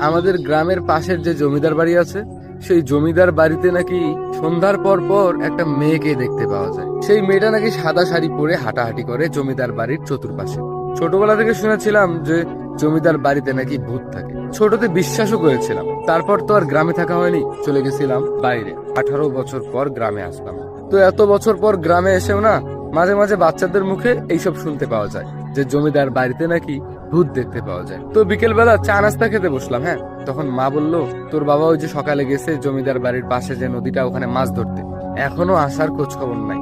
আমাদের গ্রামের পাশের যে জমিদার বাড়ি আছে, সেই জমিদার বাড়িতে নাকি সন্ধ্যার পর পর একটা মেয়েকে দেখতে পাওয়া যায়। সেই মেয়েটা নাকি সাদা শাড়ি পরে হাঁটাহাঁটি করে জমিদার বাড়ির চতুর্পাশে। ছোটবেলা থেকে শুনেছিলাম যে জমিদার বাড়িতে নাকি ভূত থাকে, ছোটতে বিশ্বাসও করেছিলাম। তারপর তো আর গ্রামে থাকা হয়নি, চলে গেছিলাম বাইরে। 18 বছর পর গ্রামে আসলাম। তো এত বছর পর গ্রামে এসেও না মাঝে মাঝে বাচ্চাদের মুখে এইসব শুনতে পাওয়া যায় যে জমিদার বাড়িতে নাকি ভূত দেখতে পাওয়া যায়। তো বিকেল বেলা চা নাস্তা খেতে বসলাম। হ্যাঁ, তখন মা বলল, তোর বাবা ওই যে সকালে গেছে জমিদার বাড়ির পাশে যে নদীটা, ওখানে মাছ ধরতে, এখনো আসার খোঁজ খবর নাই।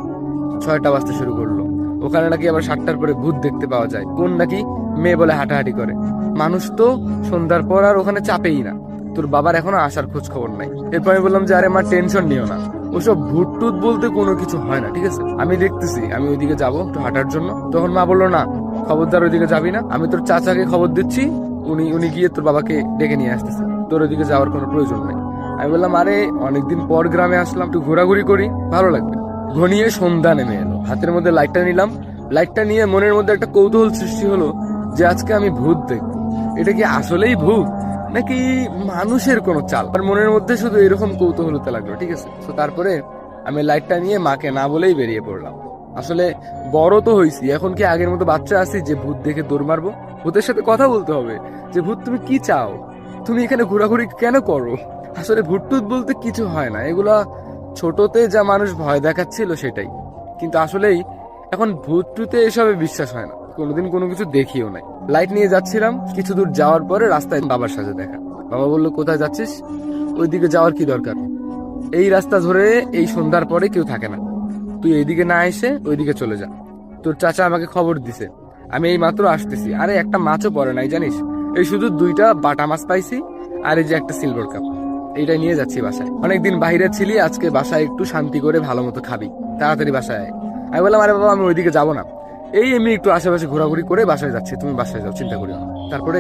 6টা বাজতে শুরু করলো। ওখানে নাকি আবার 7টার পরে ভূত দেখতে পাওয়া যায়। কোন নাকি মেয়ে বলে হাঁটাহাঁটি করে। মানুষ তো সন্ধ্যার পর আর ওখানে চাপেই না। তোর বাবার এখনো আসার খোঁজ খবর নাই। এরপর আমি বললাম যে আরে মা, টেনশন নিও না, ওসব ভূত টুত বলতে কোনো কিছু হয় না, ঠিক আছে, আমি দেখতেছি, আমি ওইদিকে যাবো একটু হাঁটার জন্য। তখন মা বললো, না খবরদার ওইদিকে যাবি না, আমি তোর চাচাকে খবর দিচ্ছি, উনি গিয়ে তোর বাবাকে ডেকে নিয়ে আসতেছে, তোর ওইদিকে যাওয়ার কোনো প্রয়োজন নেই। আমি বললাম, আরে অনেকদিন পর গ্রামে আসলাম, একটু ঘোরাঘুরি করি, ভালো লাগবে। ঘনিয়ে সন্ধ্যা নেমে এলো, হাতের মধ্যে লাইটটা নিলাম। লাইটটা নিয়ে মনের মধ্যে একটা কৌতূহল সৃষ্টি হলো যে আজকে আমি ভূত দেখবো। এটা কি আসলেই ভূত নাকি মানুষের কোনো চাল? আর মনের মধ্যে শুধু এরকম কৌতূহল হতে লাগলো, ঠিক আছে। তো তারপরে আমি লাইটটা নিয়ে মাকে না বলেই বেরিয়ে পড়লাম। আসলে বড় তো হইছি, এখন কি আগের মতো বাচ্চা আছি যে ভূত দেখে দৌড় মারবো? ভূতের সাথে কথা বলতে হবে যে ভূত তুমি কি চাও, তুমি এখানে ঘোরাঘুরি কেন করো? আসলে ভূত টুত বলতে কিছু হয় না, এগুলা ছোটতে যা মানুষ ভয় দেখাচ্ছিল সেটাই। কিন্তু আসলেই এখন ভূত টুতে এসবে বিশ্বাস হয় না, কোনোদিন কোনো কিছু দেখিও নাই। লাইট নিয়ে যাচ্ছিলাম, কিছু দূর যাওয়ার পরে রাস্তায় বাবার সাথে দেখা। বাবা বললো, কোথায় যাচ্ছিস? ওইদিকে যাওয়ার কি দরকার, এই রাস্তা ধরে এই সন্ধ্যার পরে কেউ থাকে না, তুই এইদিকে না এসে ওইদিকে চলে যা। তোর চাচা আমাকে খবর দিছে, আমি এই মাত্র আসতেছি। আরে একটা মাছও পড়ে নাই জানিস, এই শুধু 2টা বাটা মাছ পাইছি, আর এই যে একটা সিলভার কাপ, এইটা নিয়ে যাচ্ছি বাসায়। অনেকদিন বাইরে ছিলি, আজকে বাসায় একটু শান্তি করে ভালো মতো খাবি, তাড়াতাড়ি বাসায় আয়। আমি বললাম, আরে বাবা, আমি ওইদিকে যাবো না, এই এমনি একটু আশেপাশে ঘোরাঘুরি করে বাসায় যাচ্ছি, তুমি বাসায় যাও, চিন্তা করিও না। তারপরে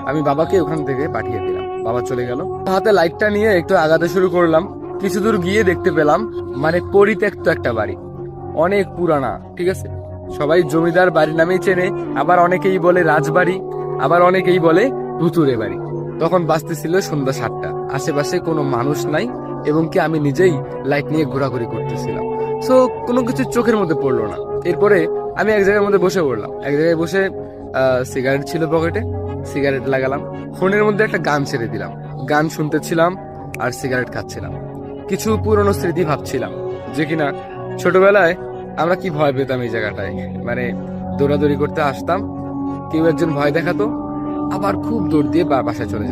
আমি বাবাকে ওখান থেকে পাঠিয়ে দিলাম, বাবা চলে গেল। হাতে লাইটটা নিয়ে একটু আগাতে শুরু করলাম। কিছু দূর গিয়ে দেখতে পেলাম মানে পরিত্যক্ত একটা বাড়ি, অনেক পুরানা, ঠিক আছে। সবাই জমিদার বাড়ি নামেই চেনে, আবার অনেকেই বলে রাজবাড়ি, আবার অনেকেই বলে ভুতুরে বাড়ি। তখন বাজতেছিল সন্ধ্যা 7টা, আশেপাশে কোনো মানুষ নাই, এবং কি আমি নিজেই লাইট নিয়ে ঘোরাঘুরি করতেছিলাম। সো কোনো কিছু চোখের মধ্যে পড়লো না। এরপরে আমি এক জায়গার মধ্যে বসে পড়লাম। এক জায়গায় বসে সিগারেট ছিল পকেটে, সিগারেট লাগালাম, ফোনের মধ্যে একটা গান ছেড়ে দিলাম, গান শুনতেছিলাম আর সিগারেট খাচ্ছিলাম। কিছু পুরনো স্মৃতি ভাবছিলাম যে কিনা ছোটবেলায় আমরা কি ভয় পেতাম এই জায়গাটায়। মানে দৌড়াদৌড়ি করতে আসতাম, কেউ একজন ভয় দেখাতো, আবার খুব দৌড় দিয়ে বাসায় চলে যেতাম।